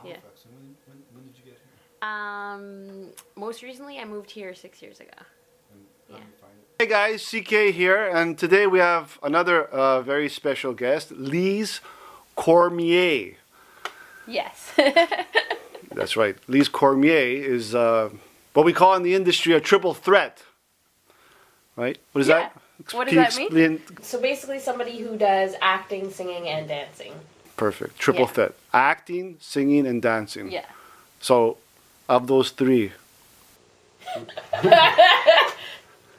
Halifax. And when did you get here? Most recently, I moved here 6 years ago. And how do you find it? Hey guys, CK here, and today we have another very special guest, Lise Cormier. Yes. That's right. Lise Cormier is what we call in the industry a triple threat. Right? What is that? What does Can you that mean? explain? So basically somebody who does acting, singing, and dancing. Perfect. Triple Yeah. threat. Acting, singing, and dancing. Yeah. So, of those three,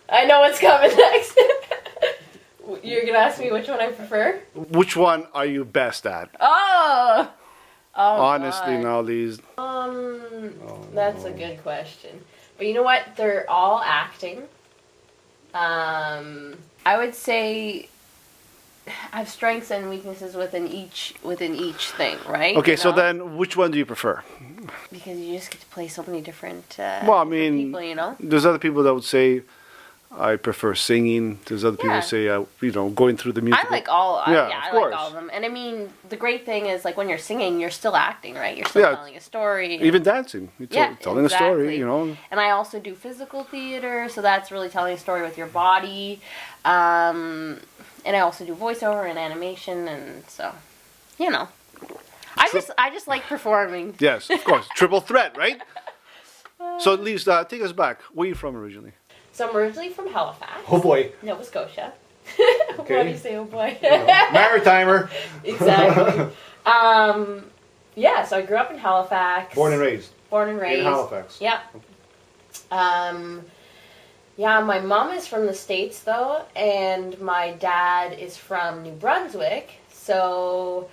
I know what's coming next. You're going to ask me which one I prefer? which one are you best at? Oh! Honestly, God. now, Lise. That's a good question. But you know what? They're all acting. I would say I have strengths and weaknesses within each thing, right? Okay, You so know? then which one do you prefer? Because you just get to play so many different, Well, I different mean, people, you know? there's other people that would say I prefer singing. There's other people Yeah. who say, going through the music. I like all. Yeah, I of like course. all of them. And I mean, the great thing is, like, when you're singing, you're still acting, right? You're still Yeah. telling a story. Even dancing. You're Yeah, telling a story, exactly. you know. And I also do physical theater, so that's really telling a story with your body. And I also do voiceover and animation, and so, you know, I just like performing. Yes, of course. Triple threat, right? So, Lise, take us back. Where are you from originally? So I'm originally from Halifax, Oh boy. Nova Scotia. Okay. Why do you say, oh boy? Maritimer. Exactly. Yeah, so I grew up in Halifax. Born and raised. Born and raised. In Halifax. Yep. Yeah, my mom is from the States, though, and my dad is from New Brunswick. So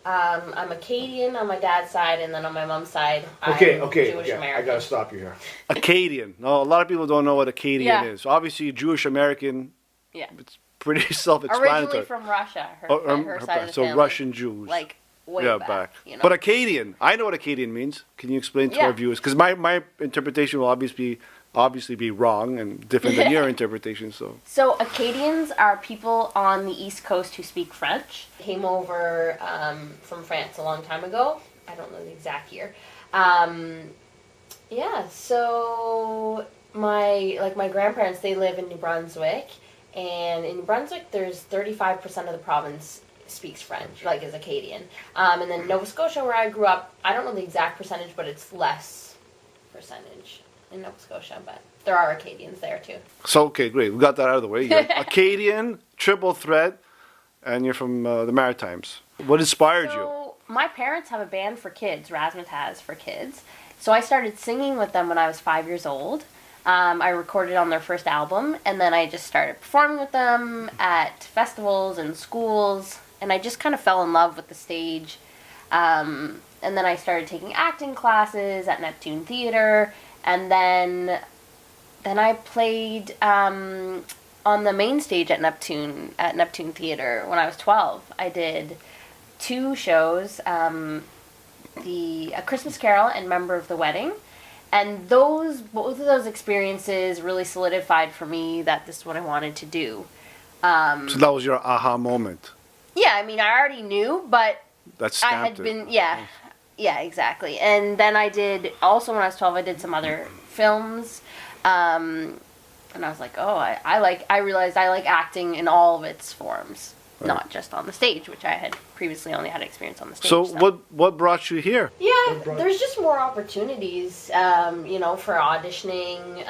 I'm Acadian on my dad's side, and then on my mom's side, Okay. I'm Jewish I American. gotta stop you here. Acadian. No, a lot of people don't know what Acadian Yeah. is. Obviously, Jewish American. Yeah. It's pretty self-explanatory. Originally from Russia, her side of the so family. Russian Jews. Like, way back. You know? But Acadian, I know what Acadian means. Can you explain to Yeah. our viewers? Because my interpretation will obviously be wrong and different than your interpretation. So Acadians are people on the East Coast who speak French. Came over from France a long time ago. I don't know the exact year. Yeah, so my grandparents, they live in New Brunswick, and in New Brunswick there's 35% of the province speaks French, like is Acadian. And then Nova Scotia, where I grew up, I don't know the exact percentage, but it's less percentage in Nova Scotia, but there are Acadians there too. So, okay, great. We got that out of the way. You're Acadian, triple threat, and you're from the Maritimes. What inspired you? So my parents have a band for kids, Razzmatazz for kids. So I started singing with them when I was 5 years old. I recorded on their first album, and then I just started performing with them at festivals and schools, and I just kind of fell in love with the stage. And then I started taking acting classes at Neptune Theatre, and then I played on the main stage at Neptune Theatre when I was 12. I did 2 shows, A Christmas Carol and Member of the Wedding. And both of those experiences really solidified for me that this is what I wanted to do. So that was your aha moment. Yeah, I mean, I already knew, but That I had stamped it. been, yeah, exactly. And then I did, also when I was 12, I did some other films. And I was like, oh, I realized I like acting in all of its forms. Right. Not just on the stage, which I had previously only had experience on the stage. So what brought you here? Yeah, there's just more opportunities, for auditioning.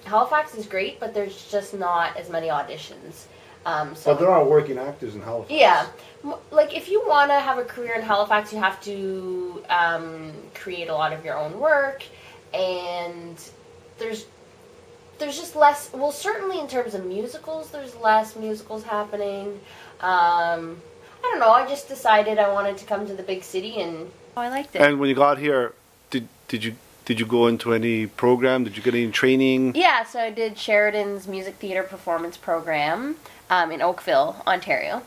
Halifax is great, but there's just not as many auditions. But there are working actors in Halifax. Yeah. Like, if you want to have a career in Halifax, you have to create a lot of your own work, and there's just less, well, certainly in terms of musicals, there's less musicals happening. I don't know, I just decided I wanted to come to the big city, and I liked it. And when you got here, did you go into any program? Did you get any training? Yeah, so I did Sheridan's Music Theatre Performance Program in Oakville, Ontario.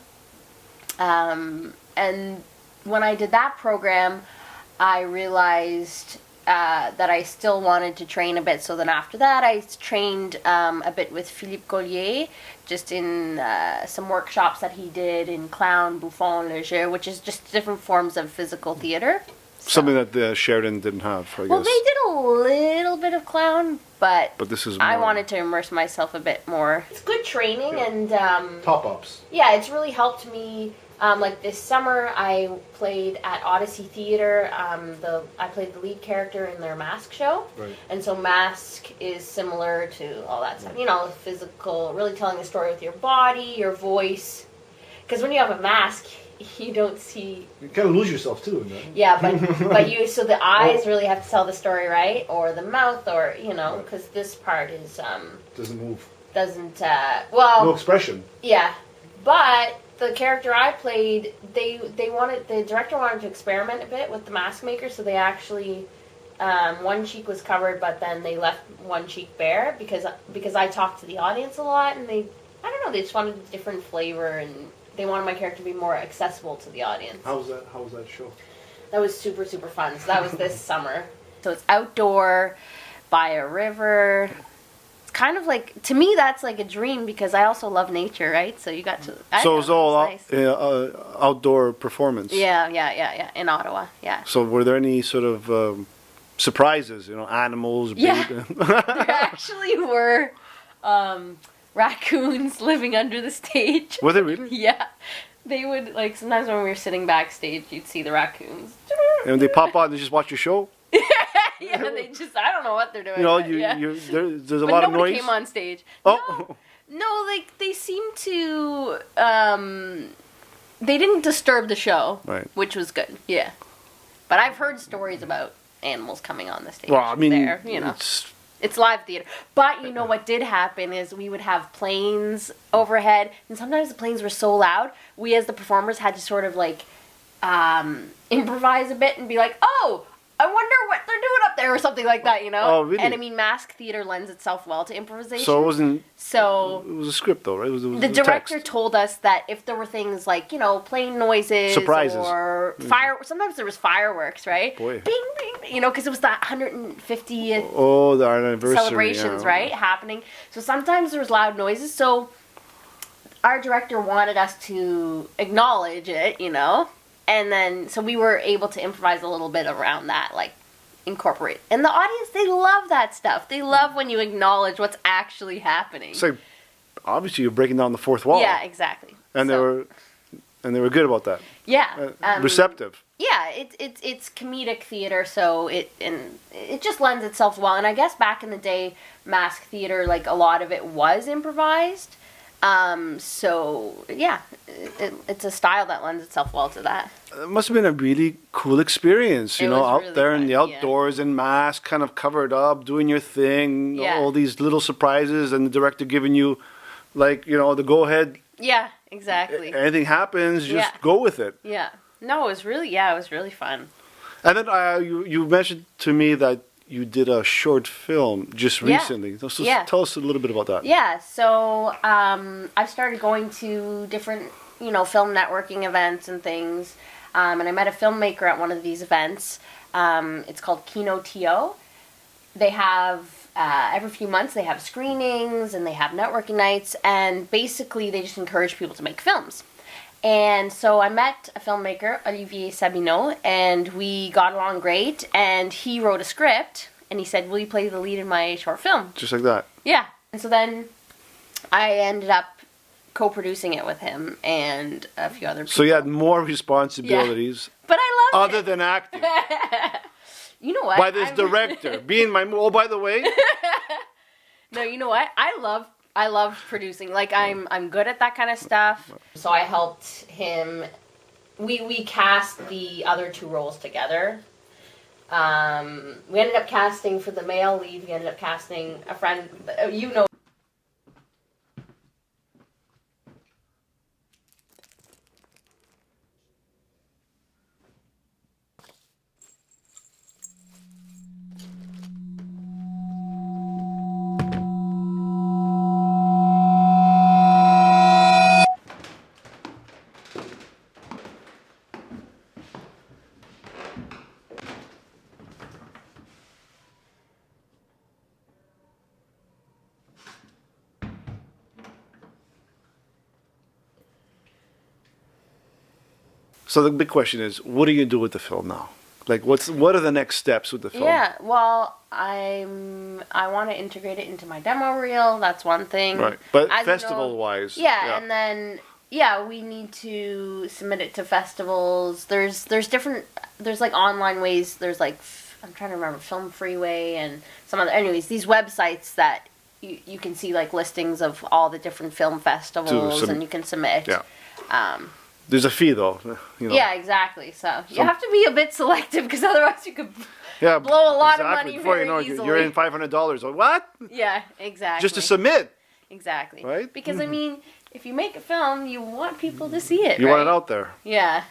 And when I did that program, I realized that I still wanted to train a bit. So then after that, I trained a bit with Philippe Collier, just in some workshops that he did in clown, bouffon, le jeu, which is just different forms of physical theater. Something that the Sheridan didn't have, I guess. Well, they did a little bit of clown, but But this is I more- wanted to immerse myself a bit more. It's good training, and Top-ups. yeah, it's really helped me. Like this summer, I played at Odyssey Theater. I played the lead character in their Mask show, Right. and so Mask is similar to all that stuff. You know, physical, really telling the story with your body, your voice. Because when you have a mask, you don't see. You kind of lose yourself, too. In that. Yeah, but you, so the eyes really have to tell the story, right? Or the mouth, or, you know, because this part is, Doesn't move. doesn't, well. No expression. Yeah. But the character I played, the director wanted to experiment a bit with the mask maker, so they actually, one cheek was covered, but then they left one cheek bare because I talked to the audience a lot, and I don't know, they just wanted a different flavor, and they wanted my character to be more accessible to the audience. How was that show? That was super, super fun. So that was this summer. So it's outdoor, by a river. It's kind of like, to me, that's like a dream because I also love nature, right? So you got to. So it was all nice. outdoor performance. Yeah. In Ottawa, yeah. So were there any sort of surprises? You know, animals. Yeah. There actually were raccoons living under the stage. Were they really? Yeah. They would, like, sometimes when we were sitting backstage, you'd see the raccoons. And they pop out and they just watch your show. Yeah, they just, I don't know what they're doing. You know, but yeah. there's a But lot of nobody noise. came on stage. Oh. No, like, they seem to, they didn't disturb the show. Right. Which was good, yeah. But I've heard stories about animals coming on the stage. Well, I mean, there, you know. It's live theater. But, you know, what did happen is we would have planes overhead, and sometimes the planes were so loud, we as the performers had to sort of, like, improvise a bit and be like, oh, I wonder what they're doing up there, or something like that, you know? Oh, really? And, I mean, mask theater lends itself well to improvisation. So it wasn't. So It was a script, though, right? It was the director told us that if there were things like, you know, plane noises, Surprises. or sometimes there was fireworks, right? Boy. Bing, bing, you know, because it was that 150th Oh, the anniversary. celebrations, yeah. right, happening. So sometimes there was loud noises. So our director wanted us to acknowledge it, you know, and then so we were able to improvise a little bit around that, like incorporate. And the audience, they love that stuff. They love when you acknowledge what's actually happening. It's like obviously you're breaking down the fourth wall. Yeah, exactly. And they were good about that. Yeah. Receptive. Yeah, it's comedic theater, so it just lends itself well. And I guess back in the day, mask theater, like a lot of it was improvised. So yeah, it's a style that lends itself well to that. It must have been a really cool experience, you It know, was out really there in fun, the yeah. outdoors in mask, kind of covered up, doing your thing, Yeah. all these little surprises, and the director giving you, like, you know, the go ahead. Yeah, exactly. Anything happens, just Yeah. go with it. Yeah. No, it was really fun. And then you mentioned to me that you did a short film just Yeah. recently. So Yeah. tell us a little bit about that. Yeah, so I've started going to different, you know, film networking events and things, and I met a filmmaker at one of these events. It's called Kino TO. They have, every few months, they have screenings, and they have networking nights, and basically they just encourage people to make films. And so I met a filmmaker, Olivier Sabineau, and we got along great, and he wrote a script, and he said, will you play the lead in my short film? Just like that. Yeah. And so then I ended up co-producing it with him and a few other people. So you had more responsibilities But I loved other than acting it. You know what? by this director. Being my... Oh, by the way... No, you know what? I love producing. Like, I'm good at that kind of stuff. So I helped him. We cast the other two roles together. We ended up casting for the male lead. We ended up casting a friend. You know. So the big question is, what do you do with the film now? Like, what are the next steps with the film? Yeah, well, I want to integrate it into my demo reel. That's one thing. Right, but As you know- festival-wise, Yeah, and then we need to submit it to festivals. There's different. There's like online ways. There's like I'm trying to remember Film Freeway and some other. Anyways, these websites that you can see like listings of all the different film festivals and you can submit. Yeah. There's a fee though. You know. Yeah, exactly. So you have to be a bit selective because otherwise you could Yeah, blow a lot of money Before very you know, easily. you're in $500. What? Yeah, exactly. Just to submit. Exactly. Right? Because I mean, if you make a film, you want people to see it. You right? want it out there. Yeah.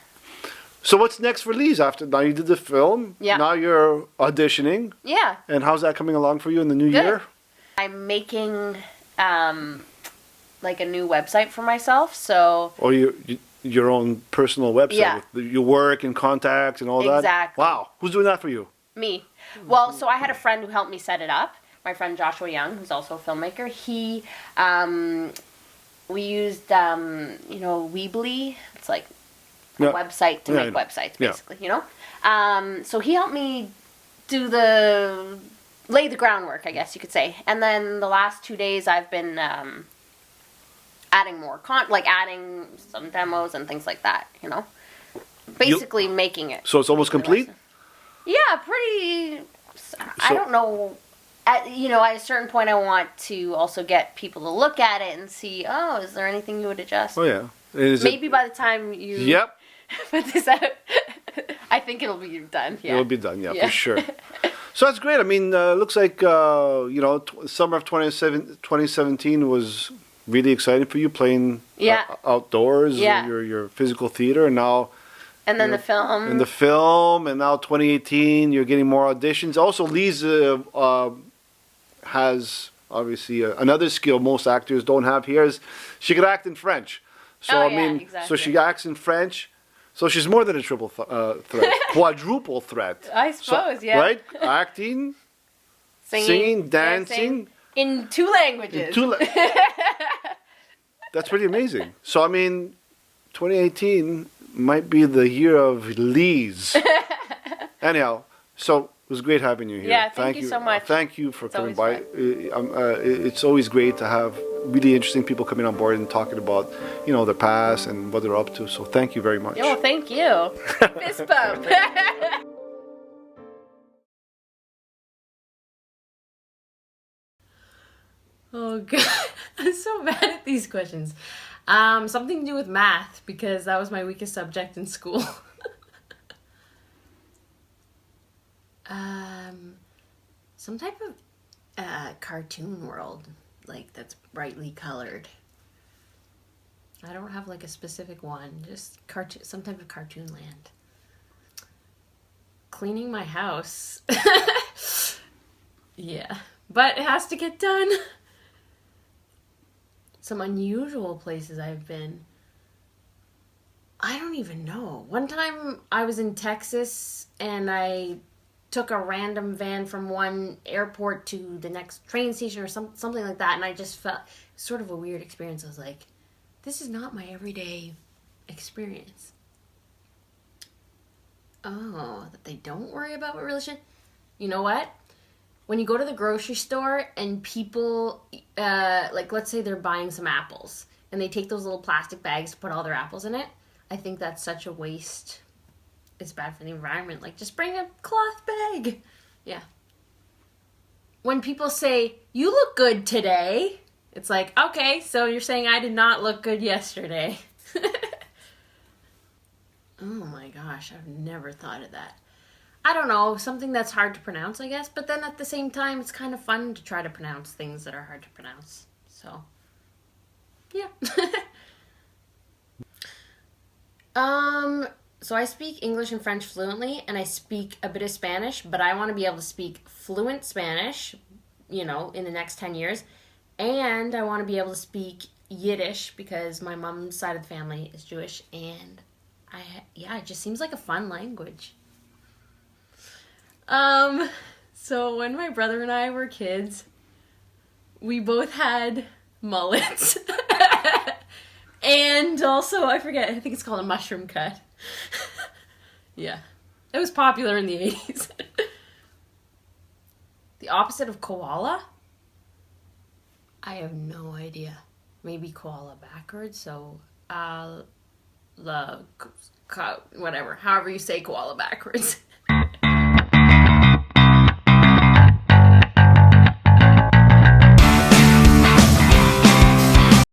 So what's next for Lise after now you did the film? Yeah. Now you're auditioning. Yeah. And how's that coming along for you in the new Good. year? I'm making like a new website for myself. So Or your own personal website Yeah. with your work and contacts and all that? Exactly. Wow. Who's doing that for you? me. Well, so I had a friend who helped me set it up. My friend Joshua Young, who's also a filmmaker. He we used Weebly. It's like a Yeah. website to Yeah, make I know. websites, Yeah. basically, you know? So he helped me lay the groundwork, I guess you could say. And then the last 2 days I've been adding more adding some demos and things like that, you know? Basically making it. So it's almost complete? Yeah, pretty. I don't know. At a certain point, I want to also get people to look at it and see, oh, is there anything you would adjust? Oh, yeah. Is Maybe by the time you Yep. put this out, I think it'll be done. Yeah. It'll be done, yeah, for sure. So that's great. I mean, looks like, summer of 2017 was really exciting for you, playing outdoors, Yeah. your physical theater, and now... And then the film. And the film, and now 2018, you're getting more auditions. Also, Lise has, obviously, another skill most actors don't have here is she can act in French. So, exactly. so she acts in French. So she's more than a triple threat, quadruple threat. I suppose, yeah. Right? Acting, singing, dancing. In 2 languages. That's pretty amazing. So, I mean, 2018 might be the year of Lise. Anyhow, so it was great having you here. Yeah, thank you so much. Thank you for coming by. Always It's always great to have really interesting people coming on board and talking about, their past and what they're up to. So thank you very much. Oh, thank you. Fist bump. Oh god, I'm so bad at these questions. Something to do with math because that was my weakest subject in school. Some type of cartoon world, like that's brightly colored. I don't have like a specific one, just some type of cartoon land. Cleaning my house. Yeah, but it has to get done. Some unusual places I've been. I don't even know. One time I was in Texas and I took a random van from one airport to the next train station or something like that, and I just felt sort of a weird experience. I was like, this is not my everyday experience. Oh, that they don't worry about what really should. You know what? When you go to the grocery store and people, let's say they're buying some apples and they take those little plastic bags to put all their apples in it, I think that's such a waste. It's bad for the environment. Like, just bring a cloth bag. Yeah. When people say, you look good today, it's like, okay, so you're saying I did not look good yesterday. Oh my gosh, I've never thought of that. I don't know, something that's hard to pronounce, I guess, but then at the same time, it's kind of fun to try to pronounce things that are hard to pronounce. So, yeah. So I speak English and French fluently, and I speak a bit of Spanish, but I want to be able to speak fluent Spanish, in the next 10 years, and I want to be able to speak Yiddish because my mom's side of the family is Jewish, and it just seems like a fun language. So when my brother and I were kids, we both had mullets. And also, I think it's called a mushroom cut. Yeah. It was popular in the 80s. The opposite of koala? I have no idea. Maybe koala backwards, so whatever. However you say koala backwards.